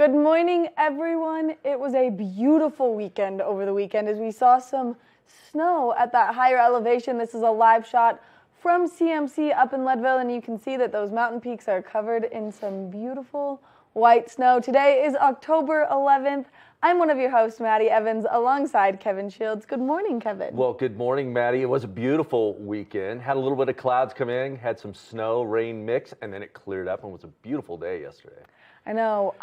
Good morning, everyone. It was a beautiful weekend over the weekend as we saw some snow at that higher elevation. This is a live shot from CMC up in Leadville, and you can see that those mountain peaks are covered in some beautiful white snow. Today is October 11th. I'm one of your hosts, Maddie Evans, alongside Kevin Shields. Good morning, Kevin. Well, good morning, Maddie. It was a beautiful weekend. Had a little bit of clouds come in, had some snow, rain mix, and then it cleared up and was a beautiful day yesterday. I know.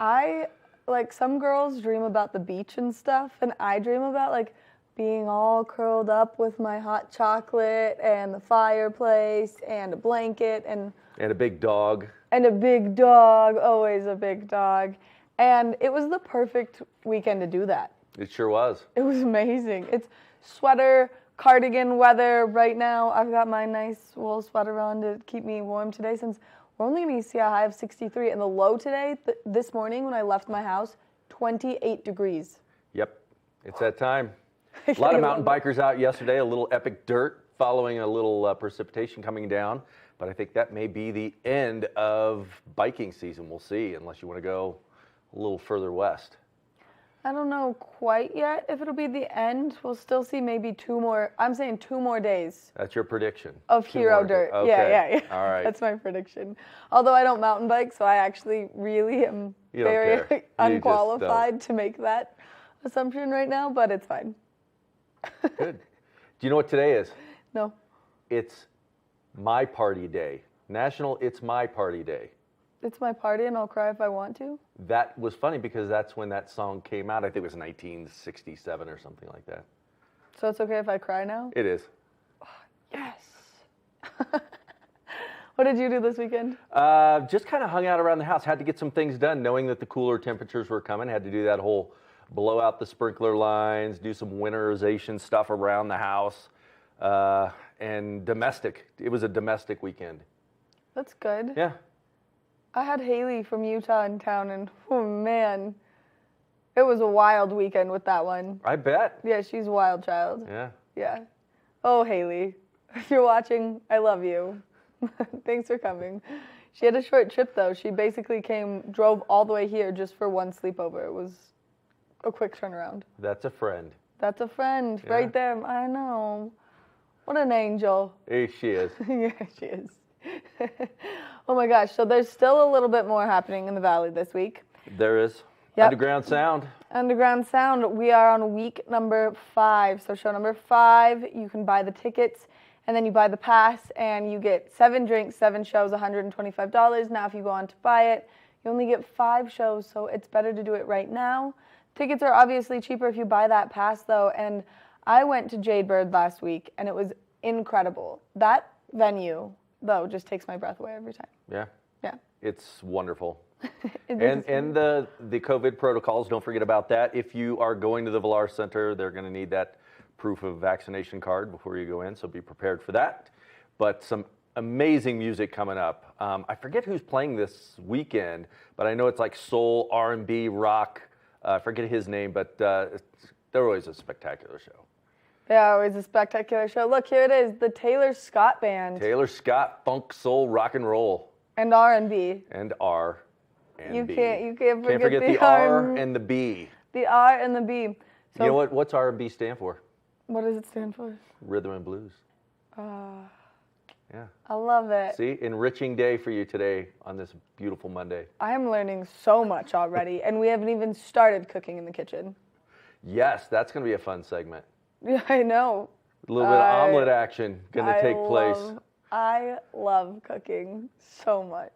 Some girls dream about the beach and stuff, and I dream about being all curled up with my hot chocolate and the fireplace and a blanket and a big dog. And a big dog, always a big dog. And it was the perfect weekend to do that. It sure was. It was amazing. It's sweater, cardigan weather right now. I've got my nice wool sweater on to keep me warm today since we're only going to see a high of 63. And the low today, this morning when I left my house, 28 degrees. Yep, it's that time. A lot of mountain bikers out yesterday, a little epic dirt following a little precipitation coming down. But I think that may be the end of biking season. We'll see, unless you want to go a little further west. I don't know quite yet if it'll be the end. We'll still see maybe 2 more. I'm saying 2 more days. That's your prediction? Of hero dirt. Okay. Yeah. All right. That's my prediction. Although I don't mountain bike, so I actually really am very unqualified to make that assumption right now, but it's fine. Good. Do you know what today is? No. It's My Party Day. National It's My Party Day. It's my party and I'll cry if I want to? That was funny because that's when that song came out. I think it was 1967 or something like that. So it's okay if I cry now? It is. Yes. What did you do this weekend? Just kind of hung out around the house. Had to get some things done knowing that the cooler temperatures were coming. Had to do that whole blow out the sprinkler lines, do some winterization stuff around the house, and domestic. It was a domestic weekend. That's good. Yeah. I had Haley from Utah in town, and oh man, it was a wild weekend with that one. I bet. Yeah, she's a wild child. Yeah. Yeah. Oh, Haley, if you're watching, I love you. Thanks for coming. She had a short trip, though. She basically drove all the way here just for one sleepover. It was a quick turnaround. That's a friend. That's a friend right there. I know. What an angel. Hey, she is. Yeah, she is. Oh my gosh, so there's still a little bit more happening in the Valley this week. There is. Yep. Underground Sound. Underground Sound. We are on week number 5. So show number 5, you can buy the tickets and then you buy the pass and you get 7 drinks, 7 shows, $125. Now if you go on to buy it, you only get 5 shows, so it's better to do it right now. Tickets are obviously cheaper if you buy that pass though, and I went to Jadebird last week and it was incredible. That venue though just takes my breath away every time. Yeah. Yeah. It's wonderful. And the COVID protocols, don't forget about that. If you are going to the Vail Center, they're going to need that proof of vaccination card before you go in, so be prepared for that. But some amazing music coming up. I forget who's playing this weekend, but I know it's like soul, R&B, rock. I forget his name, but they're always a spectacular show. Yeah, always a spectacular show. Look, here it is, the Taylor Scott Band. Taylor Scott, funk, soul, rock and roll. And R&B. And R and you B. You can't forget the R and the B. The R and the B. So, you know what's R and B stand for? What does it stand for? Rhythm and blues. Yeah. I love it. See, enriching day for you today on this beautiful Monday. I am learning so much already, and we haven't even started cooking in the kitchen. Yes, that's going to be a fun segment. Yeah, I know. A little bit of omelet action going to take place. I love cooking so much.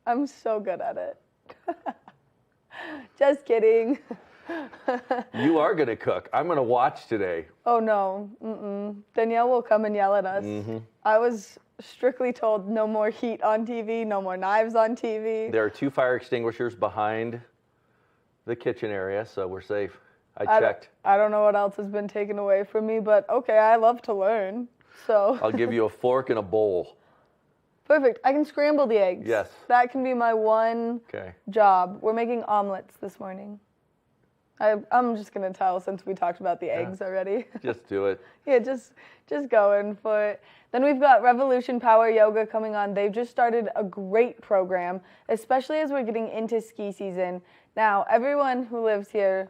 I'm so good at it. Just kidding. You are going to cook. I'm going to watch today. Oh, no. Danielle will come and yell at us. Mm-hmm. I was strictly told no more heat on TV, no more knives on TV. There are 2 fire extinguishers behind the kitchen area, so we're safe. I checked. I don't know what else has been taken away from me, but okay, I love to learn. So I'll give you a fork and a bowl. Perfect. I can scramble the eggs. Yes. That can be my one job. We're making omelets this morning. I'm just going to tell since we talked about the eggs already. Just do it. Yeah, just going for it. Then we've got Revolution Power Yoga coming on. They've just started a great program, especially as we're getting into ski season. Now, everyone who lives here,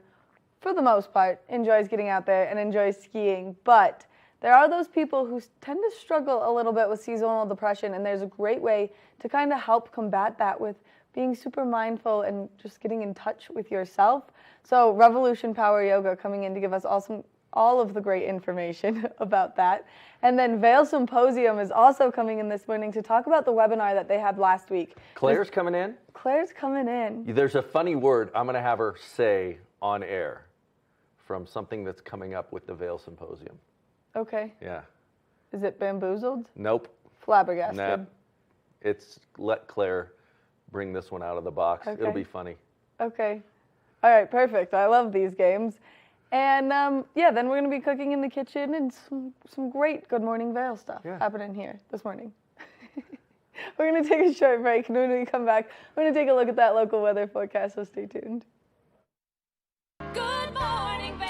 for the most part, enjoys getting out there and enjoys skiing, but there are those people who tend to struggle a little bit with seasonal depression, and there's a great way to kind of help combat that with being super mindful and just getting in touch with yourself. So Revolution Power Yoga coming in to give us all of the great information about that. And then Vail Symposium is also coming in this morning to talk about the webinar that they had last week. Claire's coming in? Claire's coming in. There's a funny word I'm going to have her say on air from something that's coming up with the Vail Symposium. Okay. Yeah. Is it bamboozled? Nope. Flabbergasted. Nope. It's let Claire bring this one out of the box. Okay. It'll be funny. Okay. All right, perfect. I love these games. And yeah, then we're going to be cooking in the kitchen and some great Good Morning Vail stuff happening here this morning. We're going to take a short break, and when we come back, we're going to take a look at that local weather forecast, so stay tuned. Good morning, Vail.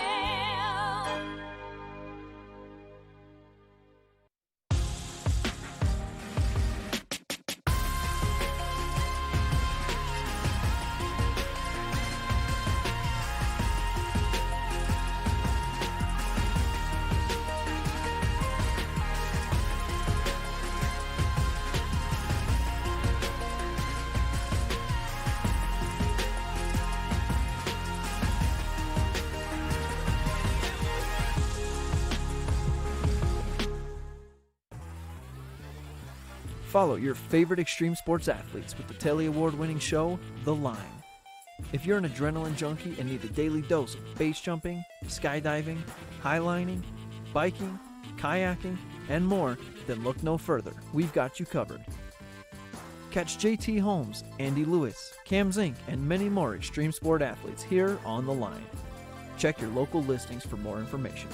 Follow your favorite extreme sports athletes with the Telly Award-winning show, The Line. If you're an adrenaline junkie and need a daily dose of base jumping, skydiving, highlining, biking, kayaking, and more, then look no further. We've got you covered. Catch JT Holmes, Andy Lewis, Cam Zink, and many more extreme sport athletes here on The Line. Check your local listings for more information.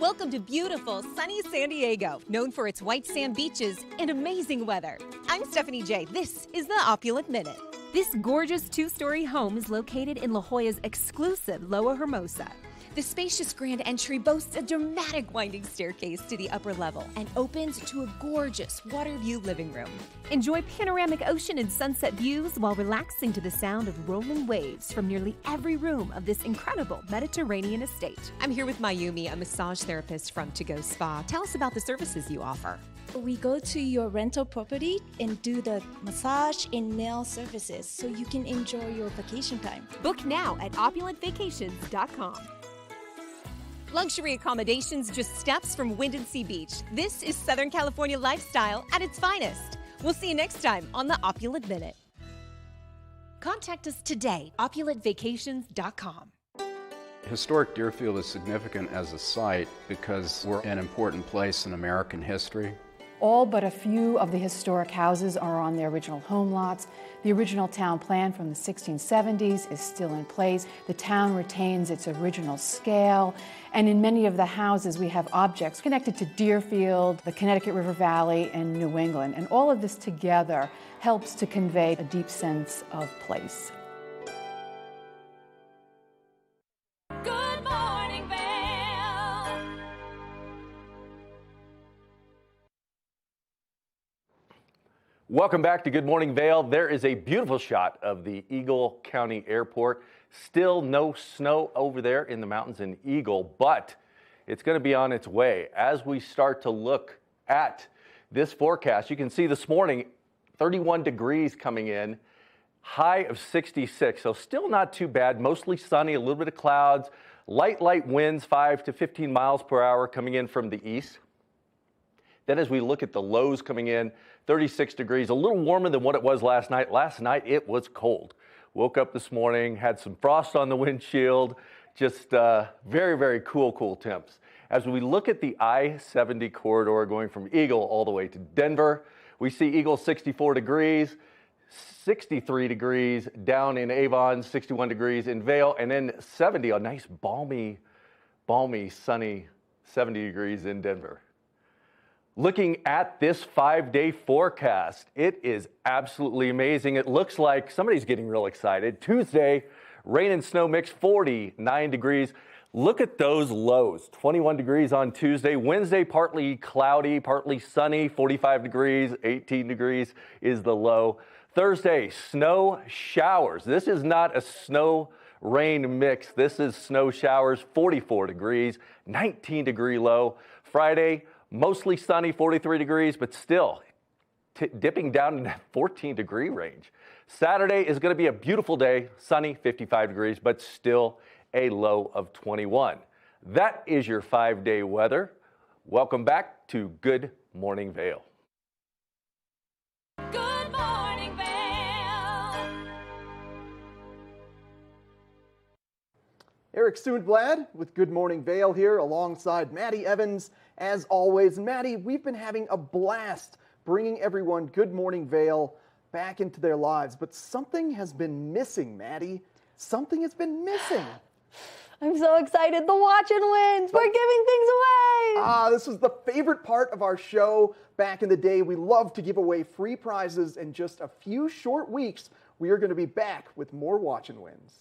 Welcome to beautiful, sunny San Diego, known for its white sand beaches and amazing weather. I'm Stephanie J. This is the Opulent Minute. This gorgeous two-story home is located in La Jolla's exclusive Loa Hermosa. The spacious grand entry boasts a dramatic winding staircase to the upper level and opens to a gorgeous water view living room. Enjoy panoramic ocean and sunset views while relaxing to the sound of rolling waves from nearly every room of this incredible Mediterranean estate. I'm here with Mayumi, a massage therapist from To Go Spa. Tell us about the services you offer. We go to your rental property and do the massage and nail services so you can enjoy your vacation time. Book now at opulentvacations.com. Luxury accommodations just steps from Wind & Sea Beach. This is Southern California lifestyle at its finest. We'll see you next time on the Opulent Minute. Contact us today, opulentvacations.com. Historic Deerfield is significant as a site because we're an important place in American history. All but a few of the historic houses are on their original home lots. The original town plan from the 1670s is still in place. The town retains its original scale. And in many of the houses, we have objects connected to Deerfield, the Connecticut River Valley, and New England. And all of this together helps to convey a deep sense of place. Good morning, Vail. Welcome back to Good Morning Vail. There is a beautiful shot of the Eagle County Airport. Still no snow over there in the mountains in Eagle, but it's going to be on its way. As we start to look at this forecast, you can see this morning 31 degrees coming in, high of 66, so still not too bad. Mostly sunny, a little bit of clouds, light winds, 5 to 15 miles per hour coming in from the east. Then as we look at the lows coming in, 36 degrees, a little warmer than what it was last night. Last night it was cold. Woke up this morning, had some frost on the windshield, just very, very cool temps. As we look at the I-70 corridor going from Eagle all the way to Denver, we see Eagle 64 degrees, 63 degrees down in Avon, 61 degrees in Vail, and then 70, a nice balmy, sunny 70 degrees in Denver. Looking at this 5-day forecast, it is absolutely amazing. It looks like somebody's getting real excited. Tuesday, rain and snow mix, 49 degrees. Look at those lows, 21 degrees on Tuesday. Wednesday, partly cloudy, partly sunny, 45 degrees, 18 degrees is the low. Thursday, snow showers. This is not a snow rain mix. This is snow showers, 44 degrees, 19 degree low. Friday, mostly sunny, 43 degrees, but still dipping down in that 14 degree range. Saturday is going to be a beautiful day, sunny, 55 degrees, but still a low of 21. That is your 5-day weather. Welcome back to Good Morning Vail. Good morning, Vail. Eric Sundblad with Good Morning Vail here alongside Maddie Evans. As always, Maddie, we've been having a blast bringing everyone Good Morning Vail back into their lives, but something has been missing, Maddie. Something has been missing. I'm so excited. The watch and wins. We're giving things away. This was the favorite part of our show back in the day. We love to give away free prizes. In just a few short weeks, we are going to be back with more watch and wins.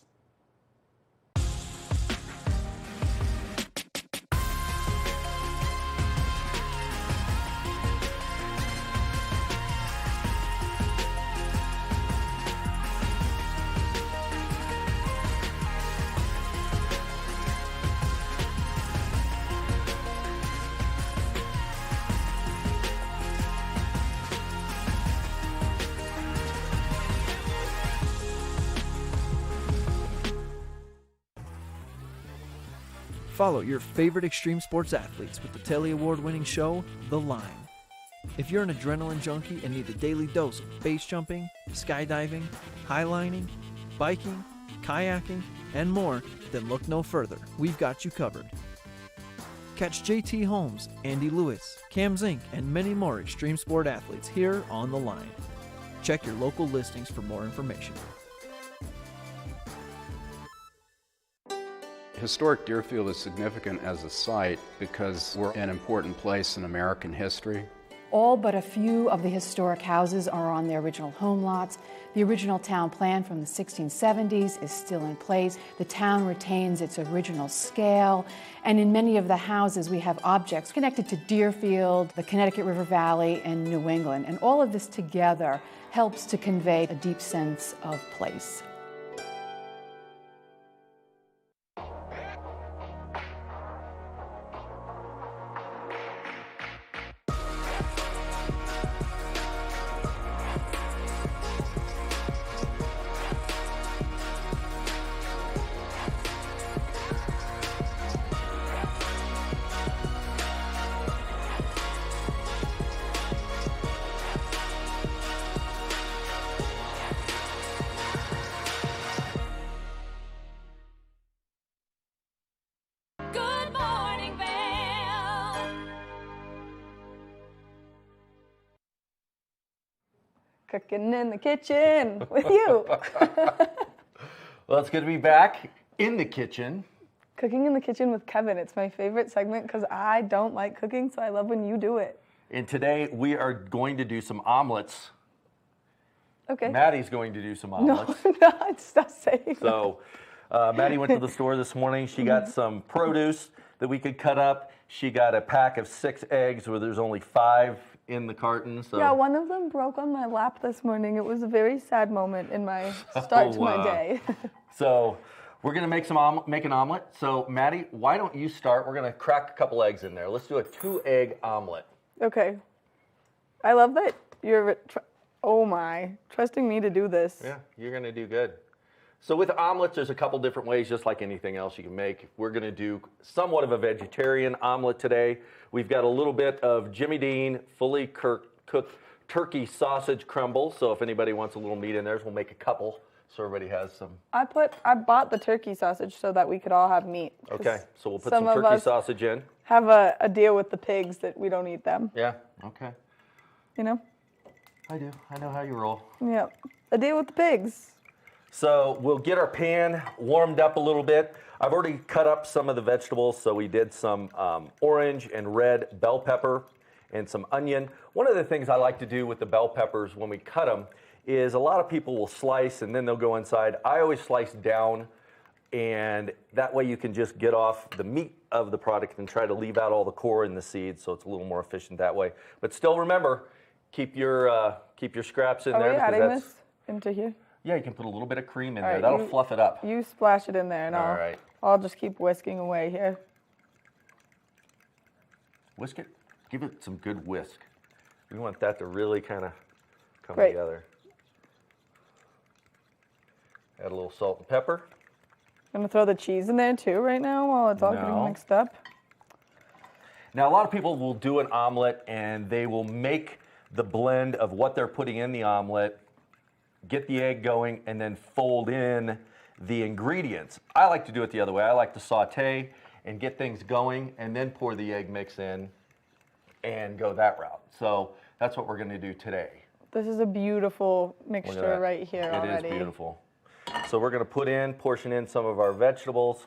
Follow your favorite extreme sports athletes with the Telly Award-winning show, The Line. If you're an adrenaline junkie and need a daily dose of base jumping, skydiving, highlining, biking, kayaking, and more, then look no further. We've got you covered. Catch JT Holmes, Andy Lewis, Cam Zink, and many more extreme sport athletes here on The Line. Check your local listings for more information. Historic Deerfield is significant as a site because we're an important place in American history. All but a few of the historic houses are on their original home lots. The original town plan from the 1670s is still in place. The town retains its original scale, and in many of the houses we have objects connected to Deerfield, the Connecticut River Valley, and New England. And all of this together helps to convey a deep sense of place. Good morning, Vail. Cooking in the kitchen with you. Well, it's good to be back in the kitchen. Cooking in the kitchen with Kevin. It's my favorite segment because I don't like cooking, so I love when you do it. And today we are going to do some omelets. Okay. Maddie's going to do some No, omelets. no, stop saying So Maddie went to the store this morning. She got some produce that we could cut up. She got a pack of 6 eggs where there's only 5 in the carton. So Yeah, one of them broke on my lap this morning. It was a very sad moment in my start to my wow. day. So we're gonna make make an omelet. So Maddie, why don't you start? We're gonna crack a couple eggs in there. Let's do a 2-egg omelet. Okay. I love that you're, trusting me to do this. Yeah, you're gonna do good. So with omelets, there's a couple different ways, just like anything else you can make. We're gonna do somewhat of a vegetarian omelet today. We've got a little bit of Jimmy Dean fully cooked turkey sausage crumble. So if anybody wants a little meat in theirs, we'll make a couple so everybody has some. I bought the turkey sausage so that we could all have meat. 'cause Okay, so we'll put some of turkey us sausage in. have a deal with the pigs that we don't eat them, Yeah, okay. you know? I do, I know how you roll. Yeah, a deal with the pigs. So we'll get our pan warmed up a little bit. I've already cut up some of the vegetables, so we did some orange and red bell pepper and some onion. One of the things I like to do with the bell peppers when we cut them is a lot of people will slice and then they'll go inside. I always slice down, and that way you can just get off the meat of the product and try to leave out all the core and the seeds, so it's a little more efficient that way. But still remember, keep your scraps in Are there. we Because adding that's, this into here? yeah, you can put a little bit of cream in All there. right, That'll fluff it up. You splash it in there, and All right. I'll just keep whisking away here. Whisk it. Give it some good whisk. We want that to really kind of come Great. together. Add a little salt and pepper. I'm gonna throw the cheese in there too right now while it's all No. getting mixed up. Now, a lot of people will do an omelet and they will make the blend of what they're putting in the omelet, get the egg going, and then fold in the ingredients. I like to do it the other way. I like to saute and get things going and then pour the egg mix in and go that route. So that's what we're going to do today. This is a beautiful Look at mixture that. right here already. It is beautiful. So we're going to portion in some of our vegetables.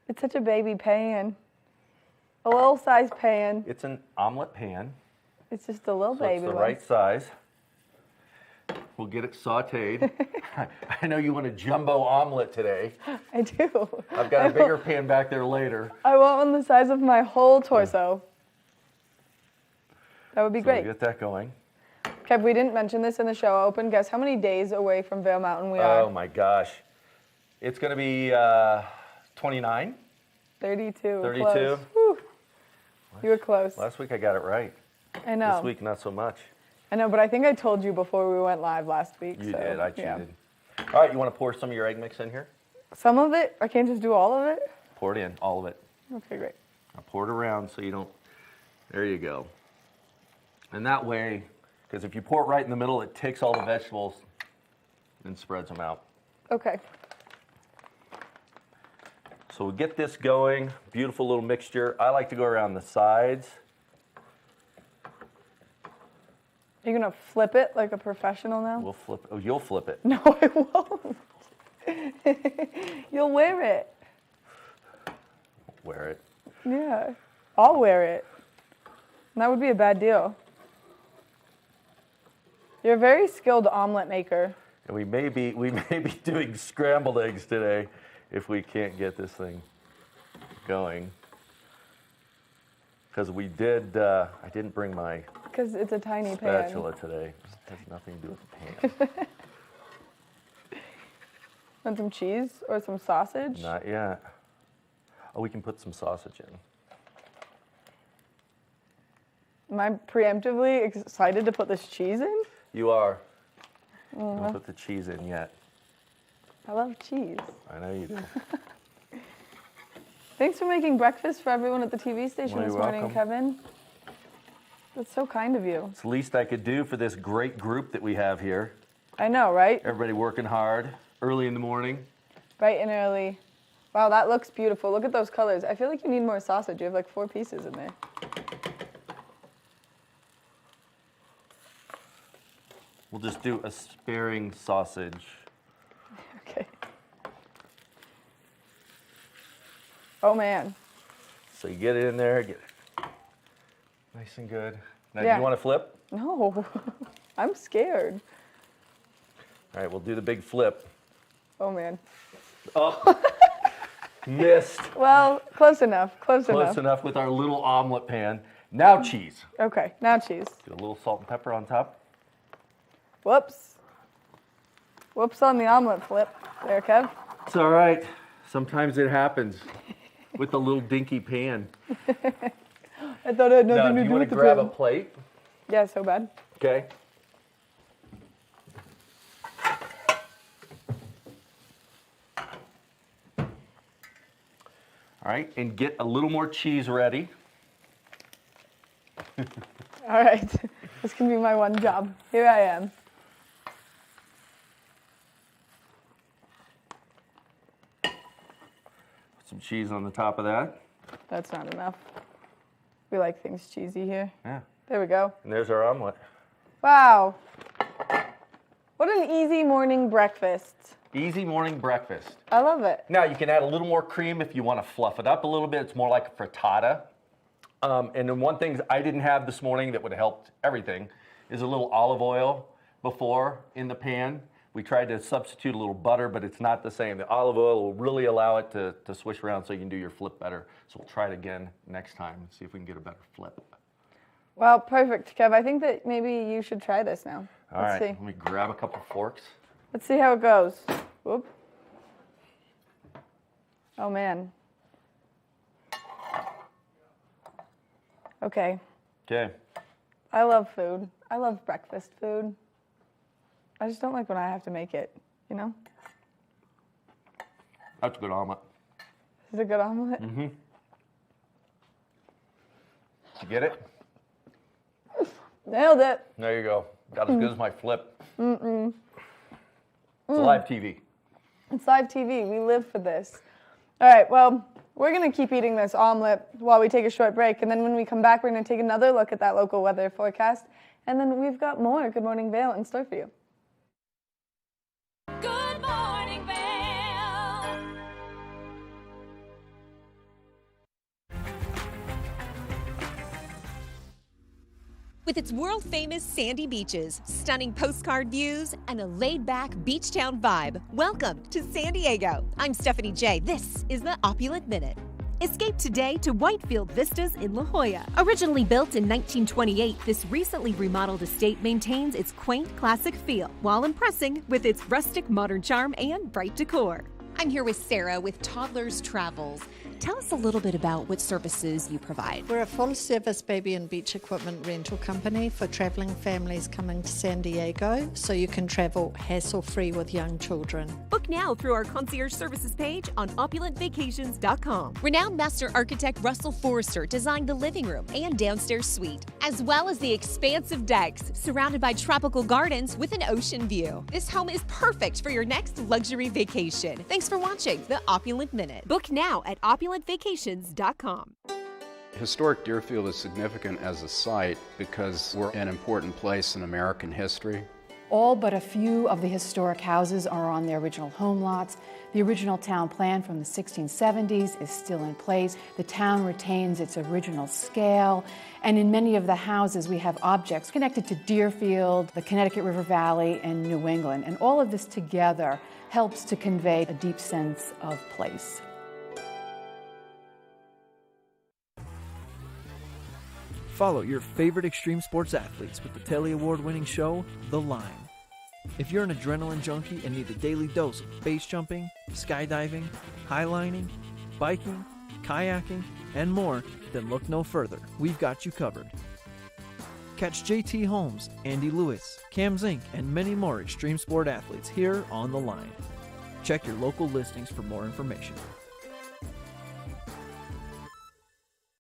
It's such a baby pan. A little size pan. It's an omelet pan, It's just a little so baby it's the one. right size. We'll get it sauteed. I know you want a jumbo omelet today. I do. I've got a bigger pan back there later. I want one the size of my whole torso. That would be So great. we'll get that going. Kev, we didn't mention this in the show open. Guess how many days away from Vail Mountain we are? Oh my gosh. It's going to be 29. 32. 32. Close. Whew. You were close. Last week I got it right. I know. This week not so much. I know, but I think I told you before we went live last week. You so, did. I yeah. cheated. All right, you want to pour some of your egg mix in here? Some of it? I can't just do all of it? Pour it in, all of it. Okay, great. Now pour it around so you don't. There you go. And that way, because if you pour it right in the middle, it takes all the vegetables and spreads them out. Okay. So we'll get this going. Beautiful little mixture. I like to go around the sides. You're going to flip it like a professional now? We'll flip. Oh, you'll flip it. No, I won't. You'll wear it. Wear it. Yeah. I'll wear it. And that would be a bad deal. You're a very skilled omelet maker. And we may be doing scrambled eggs today if we can't get this thing going. Because we did, I didn't bring my Because it's a tiny pan. spatula today. It has nothing to do with the pan. Want some cheese or some sausage? Not yet. Oh, we can put some sausage in. Am I preemptively excited to put this cheese in? You are. Don't put the cheese in yet. I love cheese. I know you do. Thanks for making breakfast for everyone at the TV station Well, this you're morning, welcome. Kevin. That's so kind of you. It's the least I could do for this great group that we have here. I know, right? Everybody working hard, early in the morning. Bright and early. Wow, that looks beautiful. Look at those colors. I feel like you need more sausage. You have like 4 pieces in there. We'll just do a sparing sausage. Okay. Oh man. So you get it in there, get it nice and good. Now, Yeah. do you want to flip? No, I'm scared. All right, we'll do the big flip. Oh man. Oh, missed. Well, close enough. Close Close enough. enough with our little omelet pan. Now cheese. Okay, now cheese. Do a little salt and pepper on top. Whoops. Whoops on the omelet flip. There, Kev. It's all right. Sometimes it happens with a little dinky pan. I thought it had Now, nothing do to you do want with to the grab a pan. plate? Yeah, so bad. Okay. All right, and get a little more cheese ready. All right. This can be my one job. Here I am. Put some cheese on the top of that. That's not enough. We like things cheesy here. Yeah. There we go. And there's our omelet. Wow. What an easy morning breakfast. Easy morning breakfast. I love it. Now you can add a little more cream if you want to fluff it up a little bit. It's more like a frittata. And then one thing I didn't have this morning that would have helped everything is a little olive oil before in the pan. We tried to substitute a little butter, but it's not the same. The olive oil will really allow it to swish around so you can do your flip better. So we'll try it again next time and see if we can get a better flip. Well, perfect, Kev. I think that maybe you should try this now. All right, let me grab a couple forks. Let's see how it goes. Whoop. Oh, man. Okay. Okay. I love food. I love breakfast food. I just don't like when I have to make it, you know? That's a good omelet. Is it a good omelet? Mm-hmm. Did you get it? Nailed it. There you go. Got as good as my flip. It's live TV. It's live TV. We live for this. All right, well, we're going to keep eating this omelet while we take a short break. And then when we come back, we're going to take another look at that local weather forecast. And then we've got more Good Morning Vail in store for you. Good morning, Vail. With its world-famous sandy beaches, stunning postcard views, and a laid-back beach town vibe, welcome to San Diego. I'm Stephanie J. This is the Opulent Minute. Escape today to Whitefield Vistas in La Jolla. Originally built in 1928, this recently remodeled estate maintains its quaint classic feel while impressing with its rustic modern charm and bright decor. I'm here with Sarah with Toddlers Travels. Tell us a little bit about what services you provide. We're a full-service baby and beach equipment rental company for travelling families coming to San Diego, so you can travel hassle-free with young children. Book now through our concierge services page on opulentvacations.com. Renowned master architect Russell Forrester designed the living room and downstairs suite, as well as the expansive decks surrounded by tropical gardens with an ocean view. This home is perfect for your next luxury vacation. Thanks for watching the Opulent Minute. Book now at opulentvacations.com. Historic Deerfield is significant as a site because we're an important place in American history. All but a few of the historic houses are on their original home lots. The original town plan from the 1670s is still in place. The town retains its original scale. And in many of the houses, we have objects connected to Deerfield, the Connecticut River Valley, and New England. And all of this together helps to convey a deep sense of place. Follow your favorite extreme sports athletes with the Telly Award-winning show, The Line. If you're an adrenaline junkie and need a daily dose of base jumping, skydiving, highlining, biking, kayaking, and more, then look no further. We've got you covered. Catch JT Holmes, Andy Lewis, Cam Zink, and many more extreme sport athletes here on The Line. Check your local listings for more information.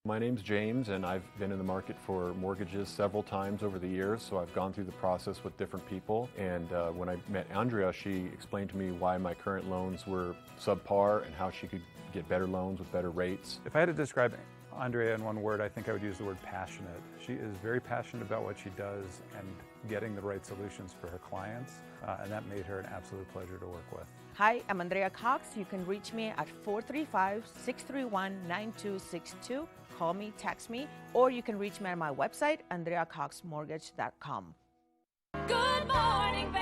My name's James, and I've been in the market for mortgages several times over the years, so I've gone through the process with different people. And when I met Andrea, she explained to me why my current loans were subpar and how she could get better loans with better rates. If I had to describe Andrea in one word, I think I would use the word passionate. She is very passionate about what she does and getting the right solutions for her clients, and that made her an absolute pleasure to work with. Hi, I'm Andrea Cox. You can reach me at 435-631-9262. Call me, text me, or you can reach me at my website, andreacoxmortgage.com. Good morning, Vail.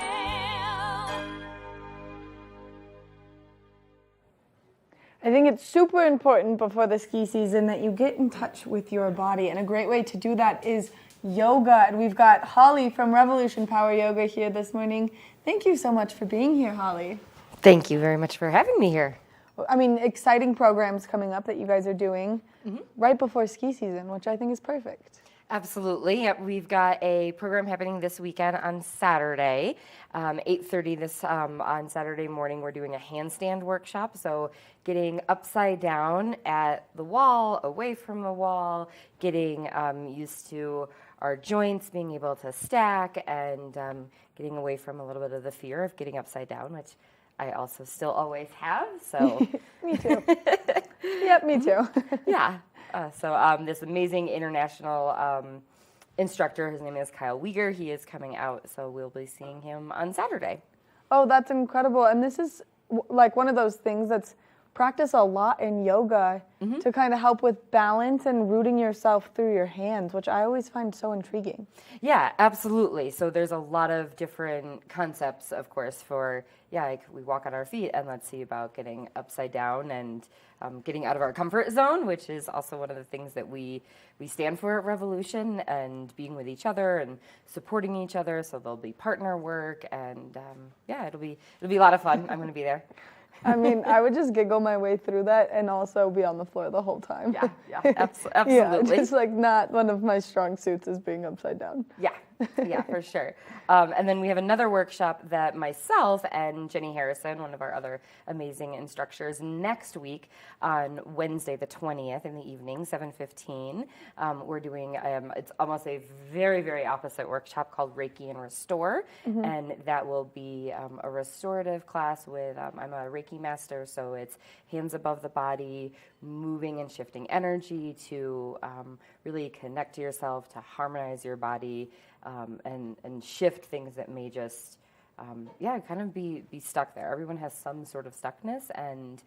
I think it's super important before the ski season that you get in touch with your body, and a great way to do that is yoga. And we've got Holly from Revolution Power Yoga here this morning. Thank you so much for being here, Holly. Thank you very much for having me here. I mean, exciting programs coming up that you guys are doing right before ski season, which I think is perfect. Absolutely. Yep. We've got a program happening this weekend on Saturday, 8:30 on Saturday morning. We're doing a handstand workshop, so getting upside down at the wall, away from the wall, getting used to our joints, being able to stack, and getting away from a little bit of the fear of getting upside down, which I also still always have, so. Me too. Yep, me too. Yeah. So this amazing international instructor, his name is Kyle Wieger, he is coming out, so we'll be seeing him on Saturday. Oh, that's incredible. And this is like one of those things that's practice a lot in yoga to kind of help with balance and rooting yourself through your hands, which I always find so intriguing. Yeah, absolutely. So there's a lot of different concepts, of course, for, like we walk on our feet, and let's see about getting upside down and getting out of our comfort zone, which is also one of the things that we stand for at Revolution, and being with each other and supporting each other. So there'll be partner work, and it'll be a lot of fun. I'm going to be there. I mean, I would just giggle my way through that and also be on the floor the whole time. Yeah, absolutely. Yeah, just like not one of my strong suits is being upside down. Yeah, for sure. And then we have another workshop that myself and Jenny Harrison, one of our other amazing instructors, next week on Wednesday the 20th in the evening, 7:15. We're doing, it's almost a very, very opposite workshop called Reiki and Restore. And that will be a restorative class with, I'm a Reiki master, so it's hands above the body, moving and shifting energy to really connect to yourself, to harmonize your body, and shift things that may just, kind of be stuck there. Everyone has some sort of stuckness, and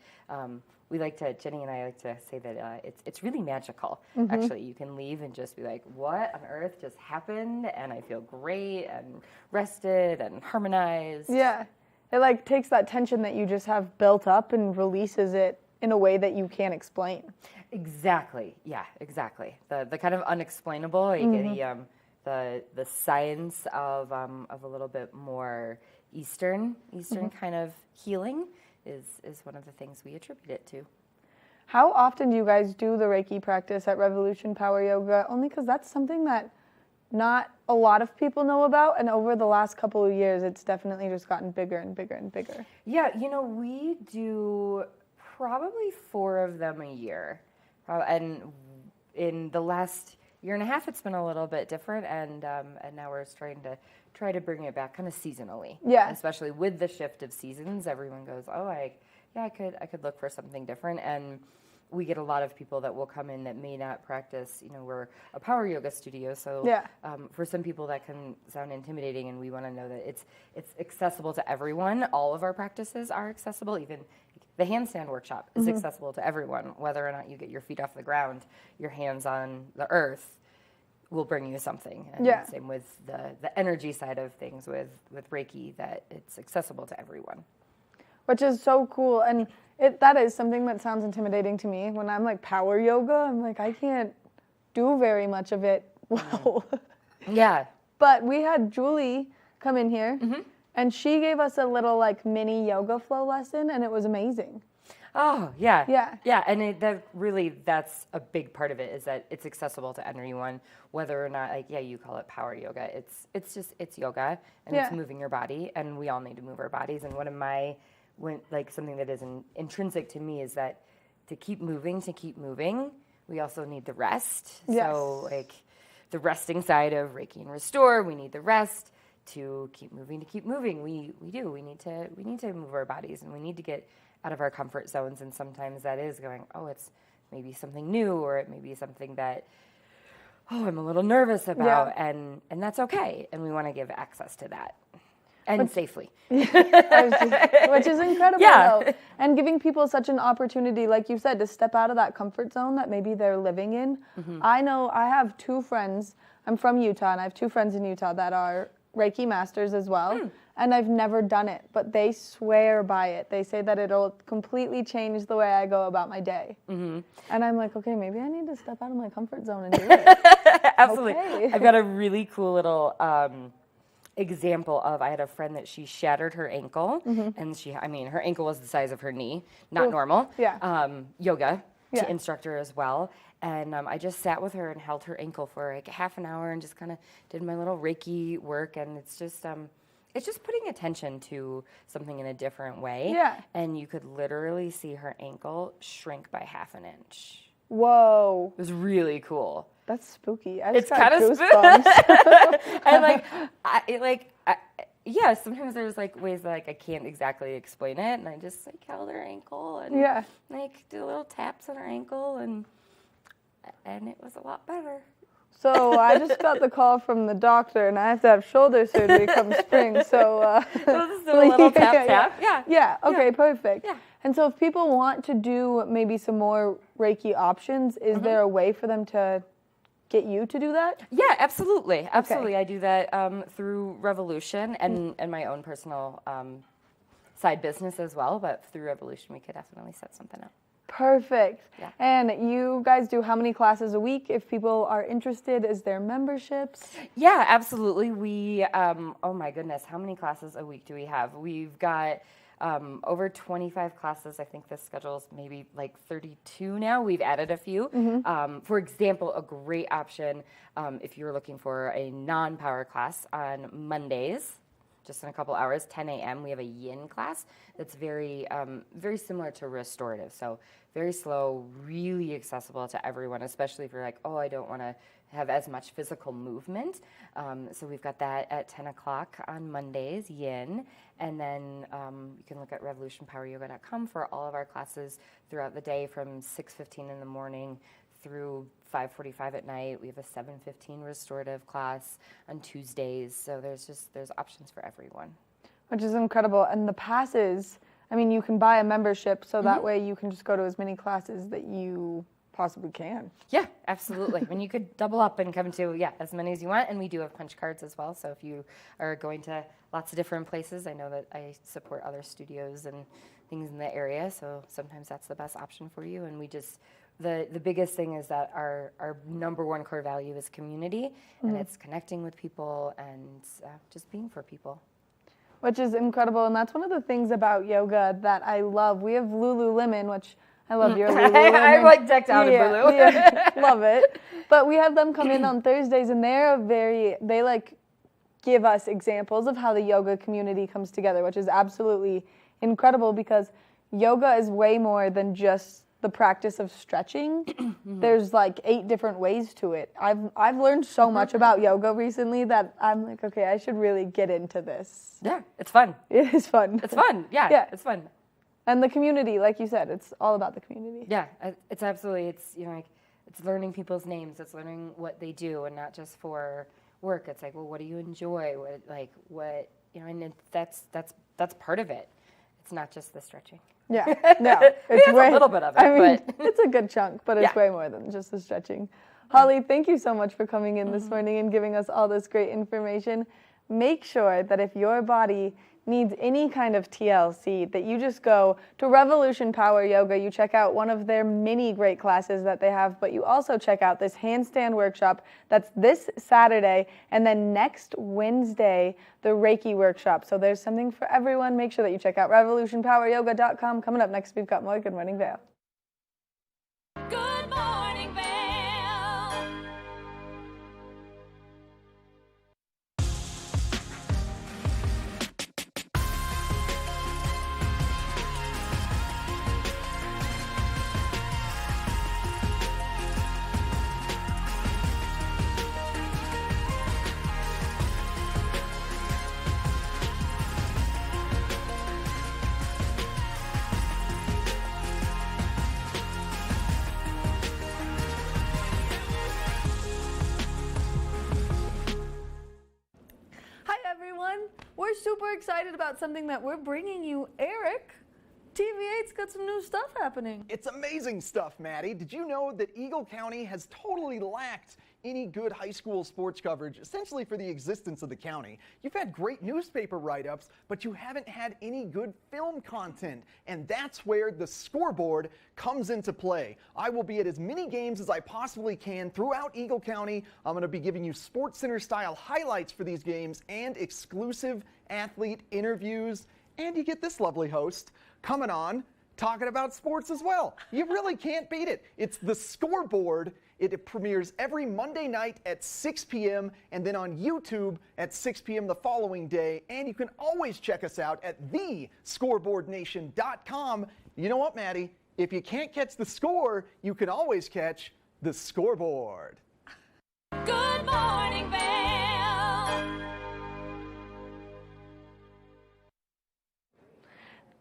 Jenny and I like to say that it's really magical. Actually, you can leave and just be like, what on earth just happened? And I feel great and rested and harmonized. Yeah, it like takes that tension that you just have built up and releases it in a way that you can't explain. Exactly. Yeah, exactly. The kind of unexplainable. You get the science of a little bit more Eastern kind of healing is one of the things we attribute it to. How often do you guys do the Reiki practice at Revolution Power Yoga? Only because that's something that not a lot of people know about, and over the last couple of years, it's definitely just gotten bigger and bigger and bigger. Yeah, we do probably 4 of them a year, and in the last year and a half, it's been a little bit different, and now we're try to bring it back kind of seasonally. Yeah. Especially with the shift of seasons, everyone goes, I could look for something different, and we get a lot of people that will come in that may not practice. We're a power yoga studio, so for some people that can sound intimidating, and we want to know that it's accessible to everyone. All of our practices are accessible, even the handstand workshop is accessible to everyone, whether or not you get your feet off the ground, your hands on the earth will bring you something. And same with the energy side of things with Reiki, that it's accessible to everyone. Which is so cool. And that is something that sounds intimidating to me. When I'm like power yoga, I'm like, I can't do very much of it well. Yeah. But we had Julie come in here, and she gave us a little like mini yoga flow lesson, and it was amazing. Oh, yeah. Yeah. Yeah, and that's a big part of it, is that it's accessible to anyone, whether or not, you call it power yoga. It's yoga, and it's moving your body, and we all need to move our bodies. And one of my, something that is intrinsic to me is that to keep moving, we also need the rest. Yes. So, the resting side of Reiki and Restore, we need the rest. To keep moving, we do. We need to move our bodies, and we need to get out of our comfort zones. And sometimes that is going, it's maybe something new, or it may be something that, I'm a little nervous about, and that's okay. And we want to give access to that, and safely. Which is incredible, though. And giving people such an opportunity, like you said, to step out of that comfort zone that maybe they're living in. I know I have 2 friends. I'm from Utah, and I have 2 friends in Utah that are Reiki masters as well, and I've never done it, but they swear by it. They say that it'll completely change the way I go about my day. And I'm like, okay, maybe I need to step out of my comfort zone and do it. Absolutely. Okay. I've got a really cool little example of, I had a friend that she shattered her ankle, and her ankle was the size of her knee, not normal. Yoga instructor as well. And I just sat with her and held her ankle for half an hour and just kind of did my little Reiki work. And it's just putting attention to something in a different way. Yeah. And you could literally see her ankle shrink by half an inch. Whoa. It was really cool. That's spooky. It's kind of spooky. And sometimes there's ways that I can't exactly explain it. And I just held her ankle and did little taps on her ankle, and it was a lot better. So I just got the call from the doctor, and I have to have shoulder surgery come spring. So a little tap. Yeah. Okay. Perfect. Yeah. And so if people want to do maybe some more Reiki options, is there a way for them to get you to do that? Yeah, absolutely. Absolutely. I do that through Revolution and my own personal side business as well. But through Revolution, we could definitely set something up. Perfect. Yeah. And you guys do how many classes a week? If people are interested, is there memberships? Yeah, absolutely. We, oh my goodness, how many classes a week do we have? We've got over 25 classes. I think this schedule is maybe like 32 now. We've added a few. For example, a great option if you're looking for a non-power class on Mondays, just in a couple hours, 10 a.m. We have a yin class that's very, very similar to restorative. So very slow, really accessible to everyone, especially if you're like, oh, I don't want to have as much physical movement. So we've got that at 10 o'clock on Mondays, yin. And then you can look at revolutionpoweryoga.com for all of our classes throughout the day from 6:15 in the morning through 5:45 at night. We have a 7:15 restorative class on Tuesdays. So there's options for everyone. Which is incredible. And the passes, I mean, you can buy a membership, so that way you can just go to as many classes that you possibly can. Yeah, absolutely. And you could double up and come to, as many as you want. And we do have punch cards as well. So if you are going to lots of different places, I know that I support other studios and things in the area. So sometimes that's the best option for you. And we just, the biggest thing is that our number one core value is community. And it's connecting with people and just being for people. Which is incredible. And that's one of the things about yoga that I love. We have Lululemon, which I love your Lululemon. I'm like decked out in blue. Love it. But we have them come in on Thursdays, and they like give us examples of how the yoga community comes together, which is absolutely incredible because yoga is way more than just the practice of stretching. There's like 8 different ways to it. I've learned so much about yoga recently that I'm like, okay, I should really get into this. Yeah, it's fun. It is fun. It's fun. Yeah, it's fun. And the community, like you said, it's all about the community. Yeah, it's absolutely, it's, you know, like, it's learning people's names, it's learning what they do, and not just for work. It's like, well, what do you enjoy? What, you know, and that's part of it. It's not just the stretching. Yeah, no, it's a little bit of it. I mean, but it's a good chunk, but it's way more than just the stretching. Holly, thank you so much for coming in this morning and giving us all this great information. Make sure that if your body needs any kind of TLC, that you just go to Revolution Power Yoga. You check out one of their many great classes that they have, but you also check out this handstand workshop that's this Saturday, and then next Wednesday, the Reiki workshop. So there's something for everyone. Make sure that you check out revolutionpoweryoga.com. Coming up next, we've got more Good Morning Vail. Good morning, Vail. We're super excited about something that we're bringing you, Eric. TV8's got some new stuff happening. It's amazing stuff, Maddie. Did you know that Eagle County has totally lacked any good high school sports coverage, essentially for the existence of the county? You've had great newspaper write-ups, but you haven't had any good film content, and that's where the scoreboard comes into play. I will be at as many games as I possibly can throughout Eagle County. I'm going to be giving you SportsCenter-style highlights for these games and exclusive athlete interviews, and you get this lovely host coming on talking about sports as well. You really can't beat it. It's the scoreboard. It premieres every Monday night at 6 p.m. and then on YouTube at 6 p.m. the following day. And you can always check us out at thescoreboardnation.com. You know what, Maddie? If you can't catch the score, you can always catch the scoreboard. Good morning, Vail.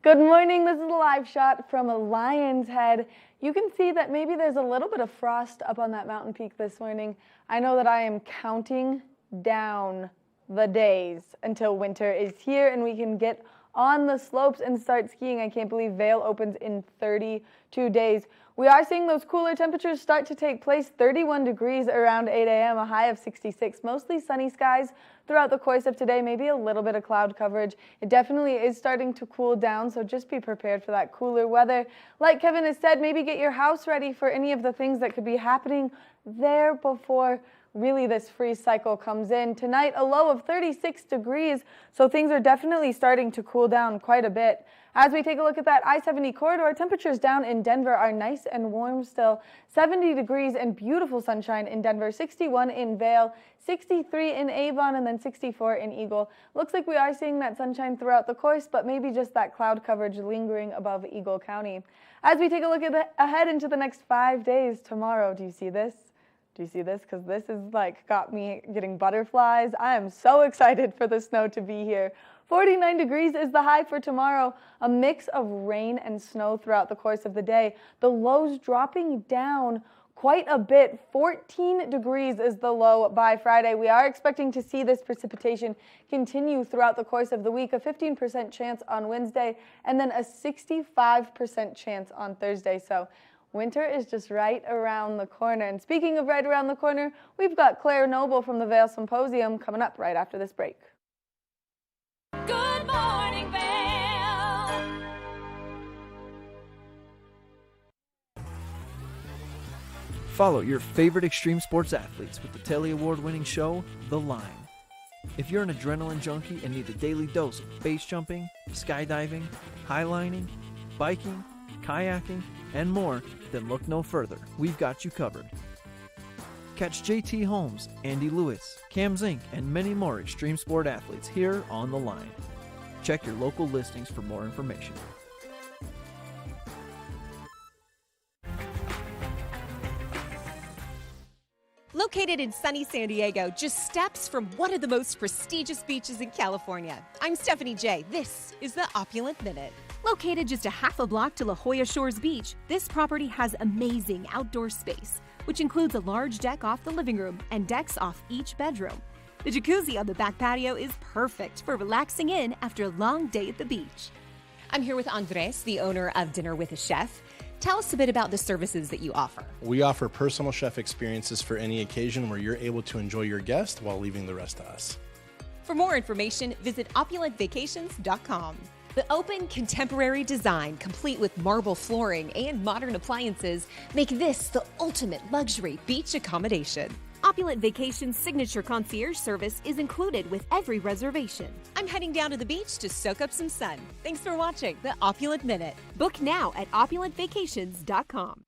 Good morning, this is a live shot from a Lion's Head. You can see that maybe there's a little bit of frost up on that mountain peak this morning. I know that I am counting down the days until winter is here and we can get on the slopes and start skiing. I can't believe Vail opens in 32 days. We are seeing those cooler temperatures start to take place. 31 degrees around 8 a.m., a high of 66. Mostly sunny skies throughout the course of today, maybe a little bit of cloud coverage. It definitely is starting to cool down, so just be prepared for that cooler weather. Like Kevin has said, maybe get your house ready for any of the things that could be happening there before really this freeze cycle comes in. Tonight, a low of 36 degrees, so things are definitely starting to cool down quite a bit. As we take a look at that I-70 corridor, temperatures down in Denver are nice and warm still. 70 degrees and beautiful sunshine in Denver, 61 in Vail, 63 in Avon, and then 64 in Eagle. Looks like we are seeing that sunshine throughout the course, but maybe just that cloud coverage lingering above Eagle County. As we take a look at ahead into the next 5 days, tomorrow, do you see this? Do you see this? Because this is like got me getting butterflies. I am so excited for the snow to be here. 49 degrees is the high for tomorrow. A mix of rain and snow throughout the course of the day. The lows dropping down quite a bit. 14 degrees is the low by Friday. We are expecting to see this precipitation continue throughout the course of the week. A 15% chance on Wednesday and then a 65% chance on Thursday. So winter is just right around the corner. And speaking of right around the corner, we've got Claire Noble from the Vail Symposium coming up right after this break. Good morning, Vail. Follow your favorite extreme sports athletes with the Telly Award-winning show, The Line. If you're an adrenaline junkie and need a daily dose of base jumping, skydiving, highlining, biking, kayaking, and more, then look no further. We've got you covered. Catch JT Holmes, Andy Lewis, Cam Zink, and many more extreme sport athletes here on The Line. Check your local listings for more information. Located in sunny San Diego, just steps from one of the most prestigious beaches in California. I'm Stephanie J. This is the Opulent Minute. Located just a half a block to La Jolla Shores Beach, this property has amazing outdoor space, which includes a large deck off the living room and decks off each bedroom. The jacuzzi on the back patio is perfect for relaxing in after a long day at the beach. I'm here with Andres, the owner of Dinner with a Chef. Tell us a bit about the services that you offer. We offer personal chef experiences for any occasion where you're able to enjoy your guest while leaving the rest to us. For more information, visit opulentvacations.com. The open, contemporary design, complete with marble flooring and modern appliances, make this the ultimate luxury beach accommodation. Opulent Vacations' signature concierge service is included with every reservation. I'm heading down to the beach to soak up some sun. Thanks for watching the Opulent Minute. Book now at opulentvacations.com.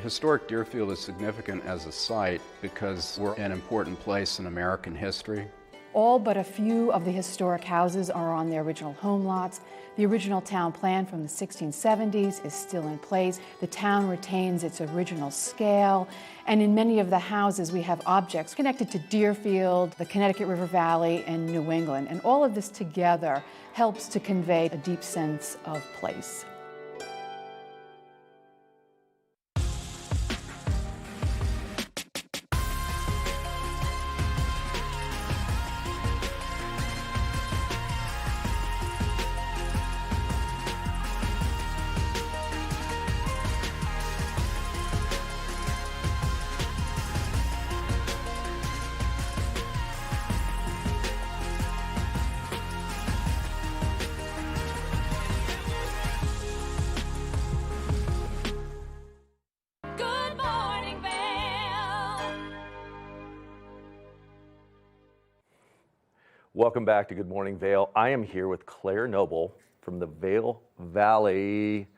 Historic Deerfield is significant as a site because we're an important place in American history. All but a few of the historic houses are on their original home lots. The original town plan from the 1670s is still in place. The town retains its original scale, and in many of the houses we have objects connected to Deerfield, the Connecticut River Valley, and New England. And all of this together helps to convey a deep sense of place. Good morning, Vail. Welcome back to Good Morning Vail. I am here with Claire Noble from the Vail Valley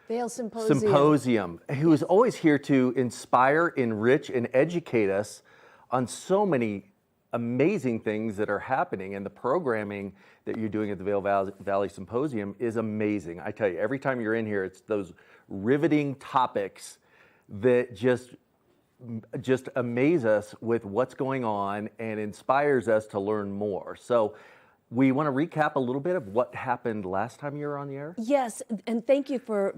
Vail Symposium, who is always here to inspire, enrich, and educate us on so many amazing things that are happening. And the programming that you're doing at the Vail Valley Symposium is amazing. I tell you, every time you're in here, it's those riveting topics that just amaze us with what's going on and inspires us to learn more. So we want to recap a little bit of what happened last time you were on the air. Yes, and thank you for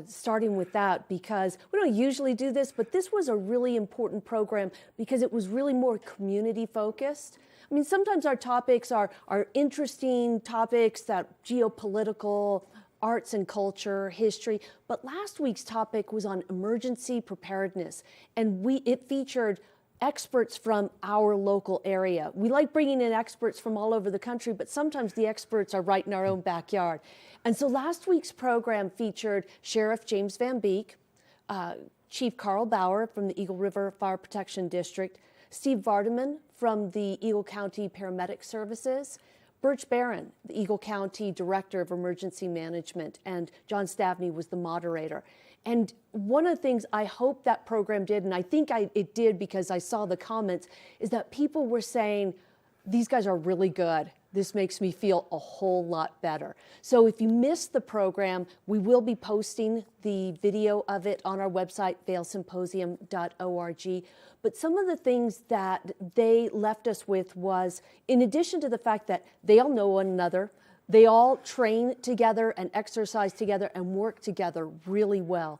starting with that, because we don't usually do this, but this was a really important program because it was really more community focused. I mean, sometimes our topics are interesting topics that geopolitical, arts and culture, history, but last week's topic was on emergency preparedness, and it featured experts from our local area. We like bringing in experts from all over the country, but sometimes the experts are right in our own backyard. And so last week's program featured Sheriff James Van Beek, Chief Carl Bauer from the Eagle River Fire Protection District, Steve Vardaman from the Eagle County Paramedic Services, Birch Barron, the Eagle County Director of Emergency Management, and John Stavney was the moderator. And one of the things I hope that program did, and I think it did because I saw the comments, is that people were saying, these guys are really good. This makes me feel a whole lot better. So if you missed the program, we will be posting the video of it on our website, vailsymposium.org. But some of the things that they left us with was, in addition to the fact that they all know one another, they all train together and exercise together and work together really well.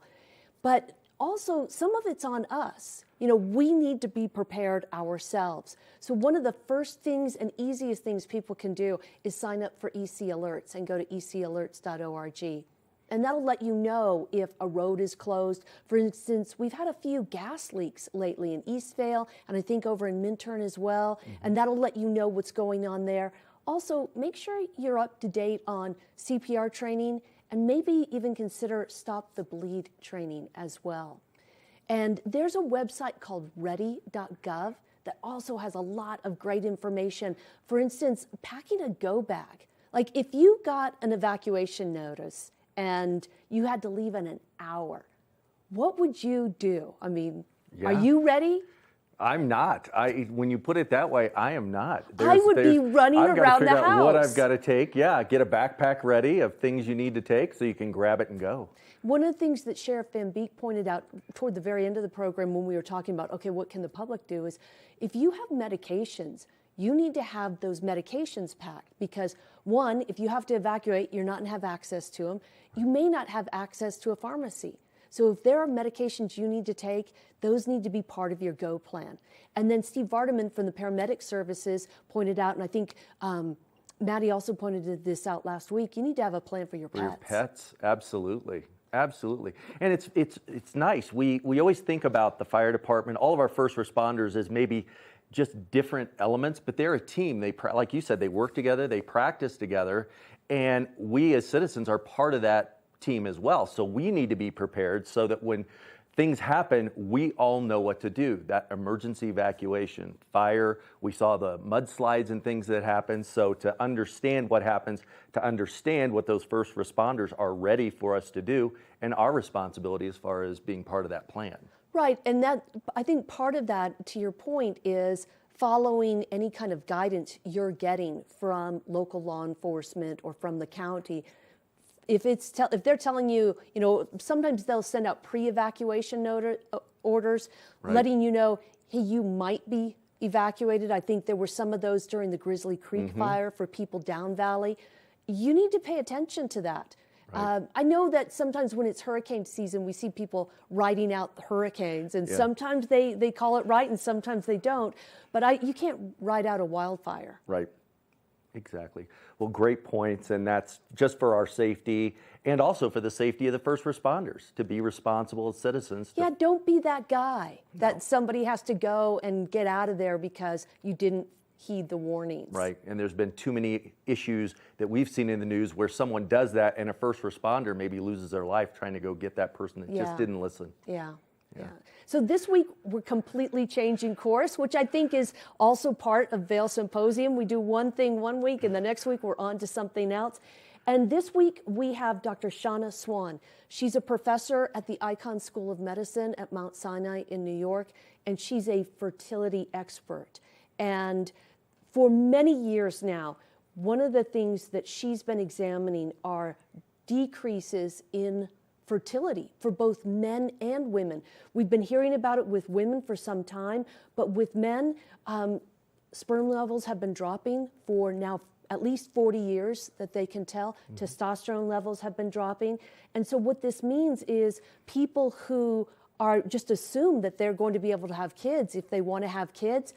But also, some of it's on us. We need to be prepared ourselves. So one of the first things and easiest things people can do is sign up for EC Alerts and go to ecalerts.org. And that'll let you know if a road is closed. For instance, we've had a few gas leaks lately in East Vail, and I think over in Minturn as well, and that'll let you know what's going on there. Also, make sure you're up to date on CPR training and maybe even consider Stop the Bleed training as well. And there's a website called ready.gov that also has a lot of great information. For instance, packing a go bag. Like if you got an evacuation notice and you had to leave in an hour, what would you do? I mean, Are you ready? I'm not. When you put it that way, I am not. I would be running around the house. I've got to figure out what I've got to take. Yeah, get a backpack ready of things you need to take so you can grab it and go. One of the things that Sheriff Van Beek pointed out toward the very end of the program when we were talking about, okay, what can the public do, is if you have medications, you need to have those medications packed because, one, if you have to evacuate, you're not going to have access to them. You may not have access to a pharmacy. So if there are medications you need to take, those need to be part of your GO plan. And then Steve Vardaman from the Paramedic Services pointed out, and I think Maddie also pointed this out last week, you need to have a plan for your pets. For your pets, absolutely. Absolutely. And it's nice. We always think about the fire department, all of our first responders as maybe just different elements, but they're a team. They, like you said, they work together, they practice together, and we as citizens are part of that team as well. So we need to be prepared so that when things happen, we all know what to do. That emergency evacuation, fire, we saw the mudslides and things that happen. So to understand what happens, to understand what those first responders are ready for us to do, and our responsibility as far as being part of that plan. Right, and that, I think part of that, to your point, is following any kind of guidance you're getting from local law enforcement or from the county. If they're telling you, sometimes they'll send out pre-evacuation orders, right, letting you know, hey, you might be evacuated. I think there were some of those during the Grizzly Creek fire for people down valley. You need to pay attention to that. Right. I know that sometimes when it's hurricane season, we see people writing out the hurricanes, and sometimes they call it right and sometimes they don't. But you can't write out a wildfire. Right. Exactly. Well, great points, and that's just for our safety and also for the safety of the first responders, to be responsible as citizens. Yeah, don't be that guy that somebody has to go and get out of there because you didn't heed the warnings. Right, and there's been too many issues that we've seen in the news where someone does that and a first responder maybe loses their life trying to go get that person that just didn't listen. Yeah. So this week, we're completely changing course, which I think is also part of Vail Symposium. We do one thing one week, and the next week we're on to something else. And this week, we have Dr. Shauna Swan. She's a professor at the Icahn School of Medicine at Mount Sinai in New York, and she's a fertility expert. And for many years now, one of the things that she's been examining are decreases in fertility for both men and women. We've been hearing about it with women for some time, but with men, sperm levels have been dropping for now at least 40 years that they can tell. Testosterone levels have been dropping. And so what this means is people who are just assume that they're going to be able to have kids if they want to have kids,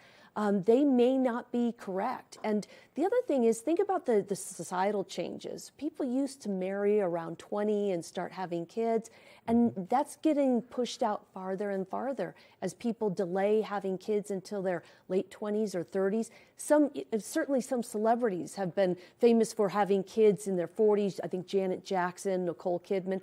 they may not be correct. And the other thing is, think about the societal changes. People used to marry around 20 and start having kids, and that's getting pushed out farther and farther as people delay having kids until their late 20s or 30s. Certainly some celebrities have been famous for having kids in their 40s. I think Janet Jackson, Nicole Kidman.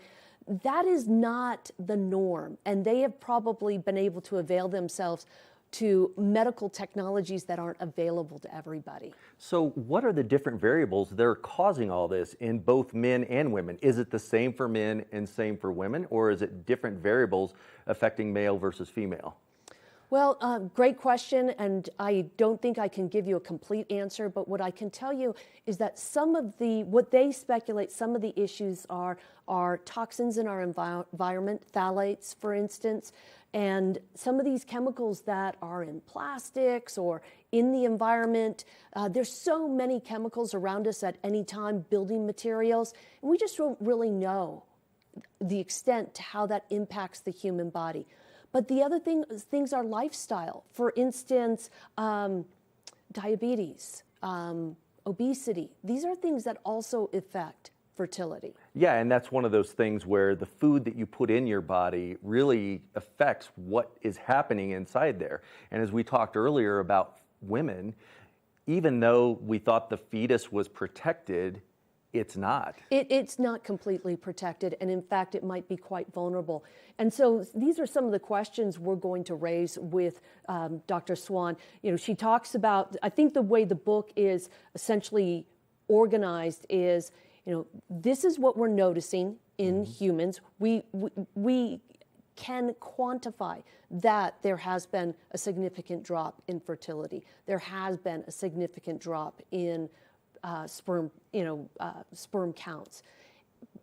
That is not the norm, and they have probably been able to avail themselves to medical technologies that aren't available to everybody. So what are the different variables that are causing all this in both men and women? Is it the same for men and same for women, or is it different variables affecting male versus female? Well, great question, and I don't think I can give you a complete answer, but what I can tell you is that what they speculate some of the issues are toxins in our environment, phthalates, for instance, and some of these chemicals that are in plastics or in the environment. There's so many chemicals around us at any time, building materials, and we just don't really know the extent to how that impacts the human body. But the other things are lifestyle. For instance, diabetes, obesity. These are things that also affect fertility. Yeah, and that's one of those things where the food that you put in your body really affects what is happening inside there. And as we talked earlier about women, even though we thought the fetus was protected, it's not. It's not completely protected, and in fact, it might be quite vulnerable. And so these are some of the questions we're going to raise with Dr. Swan. You know, she talks about, I think the way the book is essentially organized is, you know, this is what we're noticing in humans. We can quantify that there has been a significant drop in fertility. There has been a significant drop in sperm counts.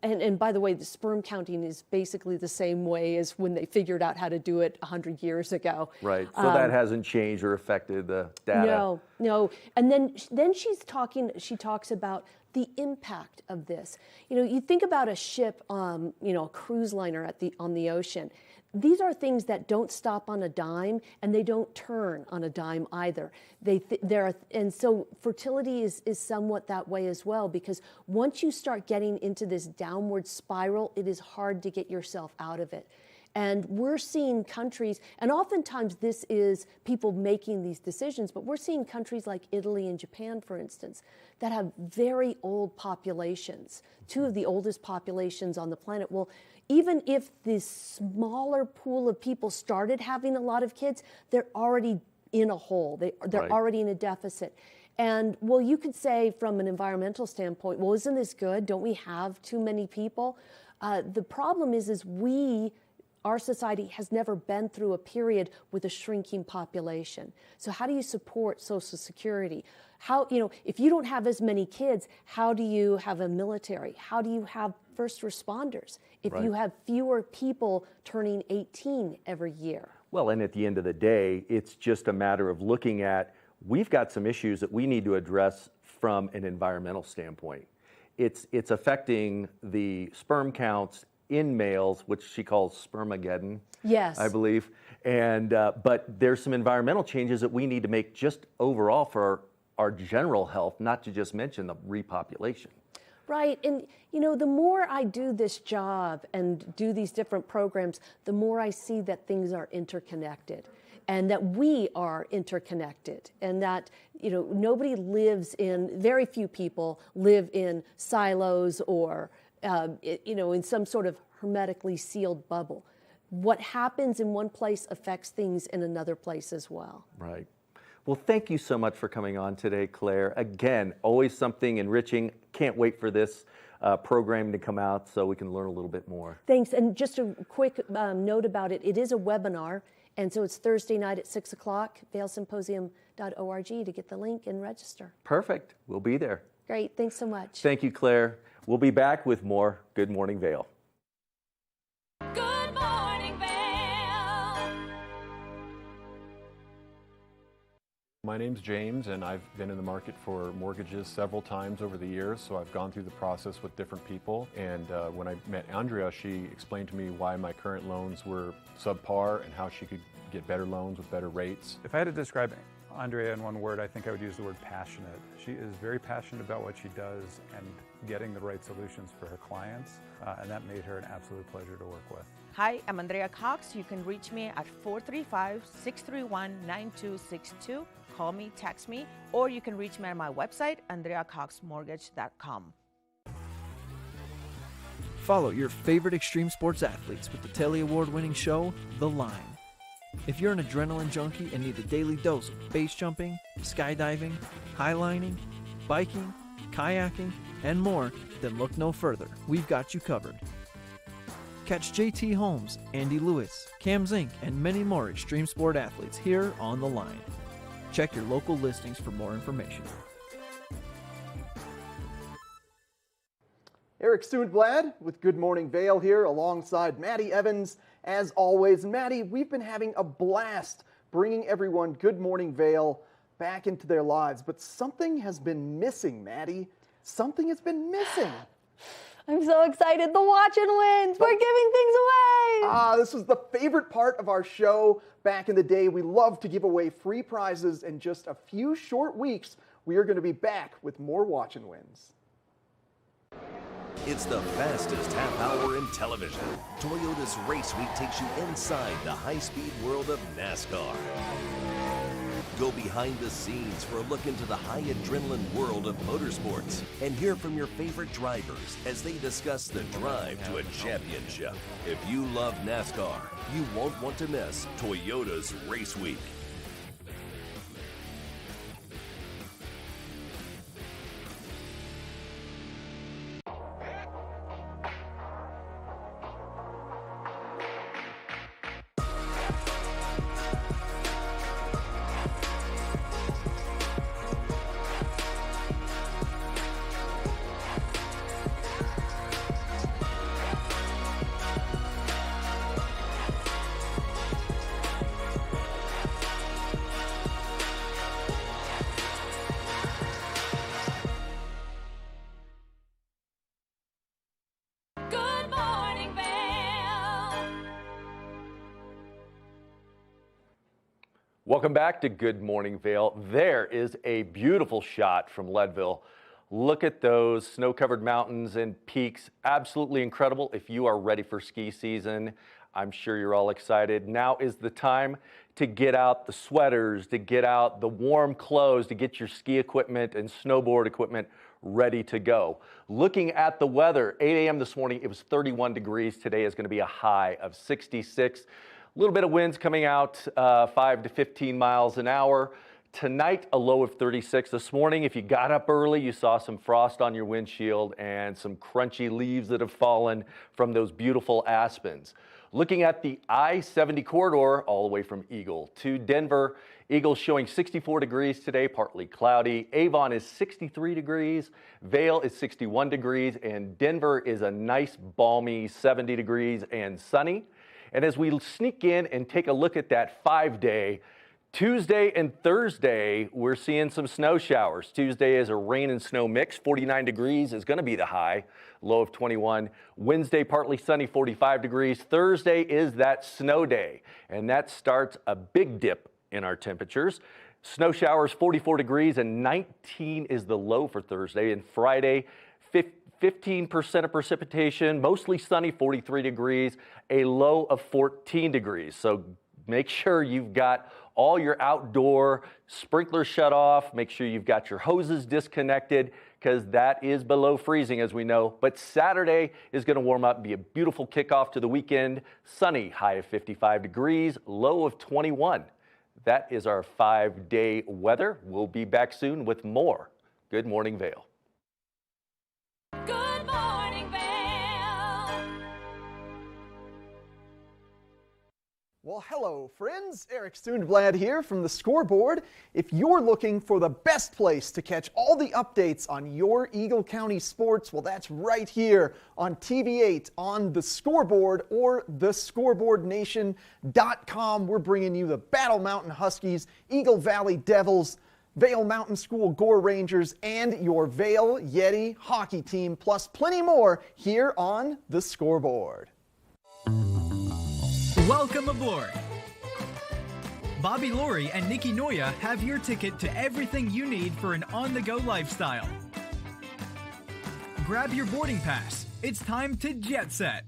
And by the way, the sperm counting is basically the same way as when they figured out how to do it 100 years ago. Right. So that hasn't changed or affected the data. No. And then she talks about the impact of this. You know, you think about a ship, a cruise liner on the ocean. These are things that don't stop on a dime, and they don't turn on a dime either. And so fertility is somewhat that way as well, because once you start getting into this downward spiral, it is hard to get yourself out of it. And we're seeing countries, and oftentimes this is people making these decisions, but we're seeing countries like Italy and Japan, for instance, that have very old populations, two of the oldest populations on the planet. Well, even if this smaller pool of people started having a lot of kids, they're already in a hole. They're already in a deficit. And well, you could say from an environmental standpoint, well, isn't this good? Don't we have too many people? The problem is our society has never been through a period with a shrinking population. So how do you support Social Security? If you don't have as many kids, how do you have a military? How do you have first responders if you have fewer people turning 18 every year? Well, and at the end of the day, it's just a matter of looking at, we've got some issues that we need to address from an environmental standpoint. It's affecting the sperm counts in males, which she calls spermageddon, yes, I believe. And but there's some environmental changes that we need to make just overall for our general health, not to just mention the repopulation. Right, and the more I do this job and do these different programs, the more I see that things are interconnected, and that we are interconnected, and that very few people live in silos or in some sort of hermetically sealed bubble. What happens in one place affects things in another place as well. Right. Well, thank you so much for coming on today, Claire. Again, always something enriching. Can't wait for this program to come out so we can learn a little bit more. Thanks. And just a quick note about it. It is a webinar, and so it's Thursday night at 6 o'clock, vailsymposium.org to get the link and register. Perfect. We'll be there. Great. Thanks so much. Thank you, Claire. We'll be back with more Good Morning Vail. Good morning, Vail. My name's James, and I've been in the market for mortgages several times over the years, so I've gone through the process with different people. And when I met Andrea, she explained to me why my current loans were subpar and how she could get better loans with better rates. If I had to describe Andrea, in one word, I think I would use the word passionate. She is very passionate about what she does and getting the right solutions for her clients, and that made her an absolute pleasure to work with. Hi, I'm Andrea Cox. You can reach me at 435-631-9262. Call me, text me, or you can reach me on my website, andreacoxmortgage.com. Follow your favorite extreme sports athletes with the Telly Award-winning show, The Line. If you're an adrenaline junkie and need a daily dose of base jumping, skydiving, highlining, biking, kayaking, and more, then look no further. We've got you covered. Catch JT Holmes, Andy Lewis, Cam Zink, and many more extreme sport athletes here on The Line. Check your local listings for more information. Eric Stundblad with Good Morning Vail here alongside Maddie Evans. As always, Maddie, we've been having a blast bringing everyone Good Morning Vail back into their lives, but something has been missing, Maddie. Something has been missing. I'm so excited. The watch and wins. We're giving things away. This was the favorite part of our show back in the day. We love to give away free prizes. In just a few short weeks, we are going to be back with more watch and wins. It's the fastest half hour in television. Toyota's Race Week takes you inside the high-speed world of NASCAR. Go behind the scenes for a look into the high adrenaline world of motorsports and hear from your favorite drivers as they discuss the drive to a championship. If you love NASCAR, you won't want to miss Toyota's Race Week. Good morning, Vail. Welcome back to Good Morning Vail. There is a beautiful shot from Leadville. Look at those snow-covered mountains and peaks. Absolutely incredible. If you are ready for ski season, I'm sure you're all excited. Now is the time to get out the sweaters, to get out the warm clothes, to get your ski equipment and snowboard equipment ready to go. Looking at the weather, 8 a.m. this morning, it was 31 degrees. Today is going to be a high of 66. A little bit of winds coming out 5 to 15 miles an hour. Tonight, a low of 36. This morning, if you got up early, you saw some frost on your windshield and some crunchy leaves that have fallen from those beautiful aspens. Looking at the I-70 corridor all the way from Eagle to Denver, Eagle showing 64 degrees today, partly cloudy. Avon is 63 degrees, Vail is 61 degrees, and Denver is a nice balmy 70 degrees and sunny. And as we sneak in and take a look at that 5-day, Tuesday and Thursday, we're seeing some snow showers. Tuesday is a rain and snow mix. 49 degrees is going to be the high, low of 21. Wednesday, partly sunny, 45 degrees. Thursday is that snow day, and that starts a big dip in our temperatures. Snow showers, 44 degrees, and 19 is the low for Thursday. And Friday, 15% of precipitation, mostly sunny, 43 degrees, a low of 14 degrees. So make sure you've got all your outdoor sprinklers shut off. Make sure you've got your hoses disconnected because that is below freezing, as we know. But Saturday is going to warm up, be a beautiful kickoff to the weekend. Sunny, high of 55 degrees, low of 21. That is our 5-day weather. We'll be back soon with more Good Morning Vail. Good morning, Vail. Well, hello, friends. Eric Stundblad here from the Scoreboard. If you're looking for the best place to catch all the updates on your Eagle County sports, well, that's right here on TV8 on the Scoreboard or thescoreboardnation.com. We're bringing you the Battle Mountain Huskies, Eagle Valley Devils, Vail Mountain School Gore Rangers, and your Vail Yeti hockey team, plus plenty more here on the Scoreboard. Welcome aboard. Bobby Laurie and Nikki Noya have your ticket to everything you need for an on-the-go lifestyle. Grab your boarding pass. It's time to jet set.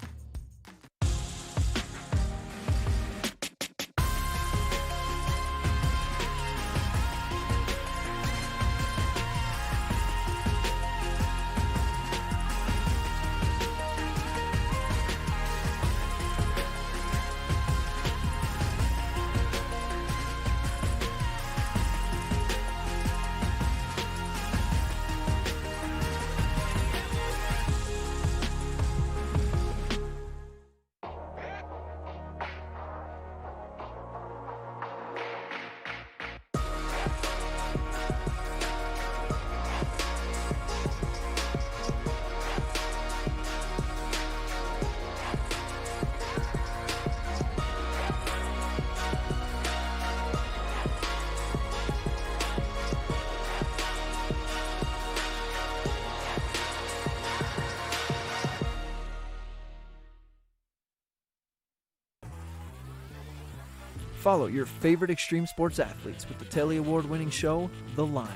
Follow your favorite extreme sports athletes with the Telly Award-winning show, The Line.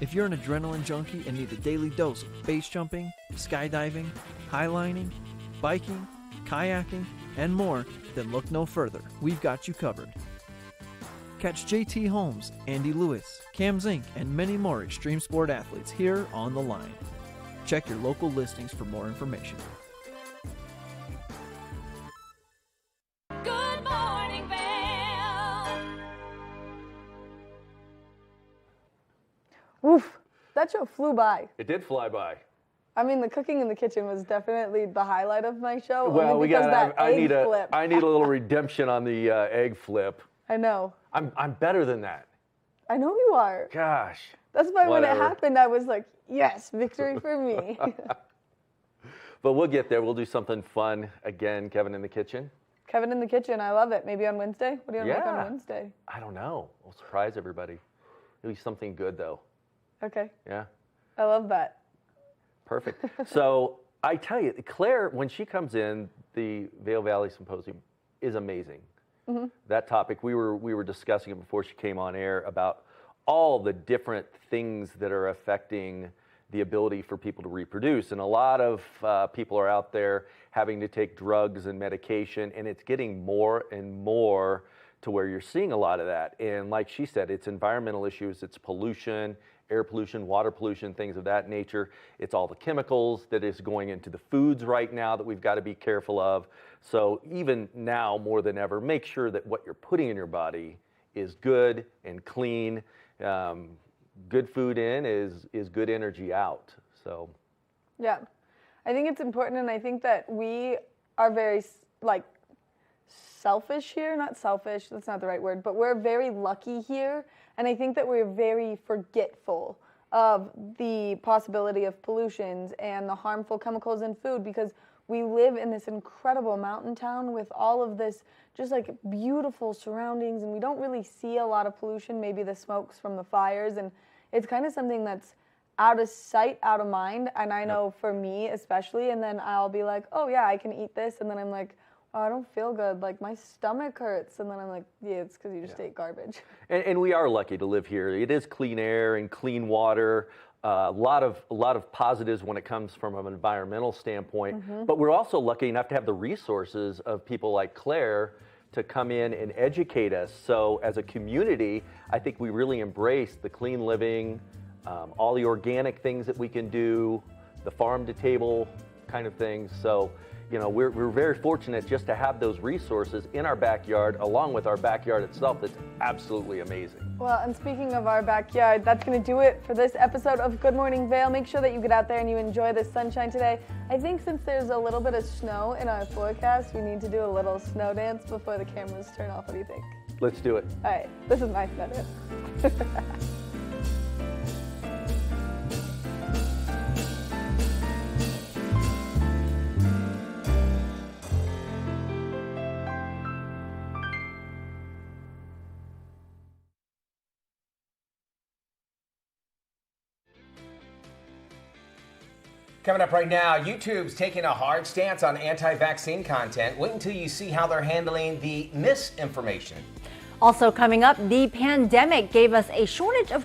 If you're an adrenaline junkie and need a daily dose of base jumping, skydiving, highlining, biking, kayaking, and more, then look no further. We've got you covered. Catch JT Holmes, Andy Lewis, Cam Zink, and many more extreme sport athletes here on The Line. Check your local listings for more information. Good morning, Vail. Oof, that show flew by. It did fly by. I mean, the cooking in the kitchen was definitely the highlight of my show. Well, only because that I egg need a flip. I need a little redemption on the egg flip. I know. I'm better than that. I know you are. Gosh. That's why when it Whatever. happened, I was like, yes, victory for me. But we'll get there. We'll do something fun again, Kevin in the kitchen. Kevin in the kitchen, I love it. Maybe on Wednesday? What do you want to make Yeah. on Wednesday? I don't know. We'll surprise everybody. It'll be something good though. Okay, Yeah. I love that. Perfect. So I tell you, Claire, when she comes in, the Vail Valley Symposium is amazing. Mhm. That topic, we were discussing it before she came on air about all the different things that are affecting the ability for people to reproduce. And a lot of people are out there having to take drugs and medication, and it's getting more and more to where you're seeing a lot of that. And like she said, it's environmental issues, it's pollution, air pollution, water pollution, things of that nature. It's all the chemicals that is going into the foods right now that we've got to be careful of. So even now, more than ever, make sure that what you're putting in your body is good and clean. Good food in is good energy out. So Yeah, I think it's important, and I think that we are very selfish here. Not selfish, that's not the right word, but we're very lucky here, and I think that we're very forgetful of the possibility of pollutions and the harmful chemicals in food, because we live in this incredible mountain town with all of this just like beautiful surroundings, and we don't really see a lot of pollution, maybe the smokes from the fires, and it's kind of something that's out of sight, out of mind. And I know for me especially, and then I'll be like, oh yeah, I can eat this, and then I'm like, oh, I don't feel good, like my stomach hurts, and then I'm like, yeah, it's because you just ate garbage. And we are lucky to live here. It is clean air and clean water. A lot of positives when it comes from an environmental standpoint. Mhm. But we're also lucky enough to have the resources of people like Claire to come in and educate us. So as a community, I think we really embrace the clean living, all the organic things that we can do, the farm to table kind of things. So, you know, we're very fortunate just to have those resources in our backyard, along with our backyard itself. That's absolutely amazing. Well, and speaking of our backyard, that's going to do it for this episode of Good Morning Vail. Make sure that you get out there and you enjoy the sunshine today. I think since there's a little bit of snow in our forecast, we need to do a little snow dance before the cameras turn off. What do you think? Let's do it. All right, this is my snow dance. Coming up right now, YouTube's taking a hard stance on anti-vaccine content. Wait until you see how they're handling the misinformation. Also coming up, the pandemic gave us a shortage of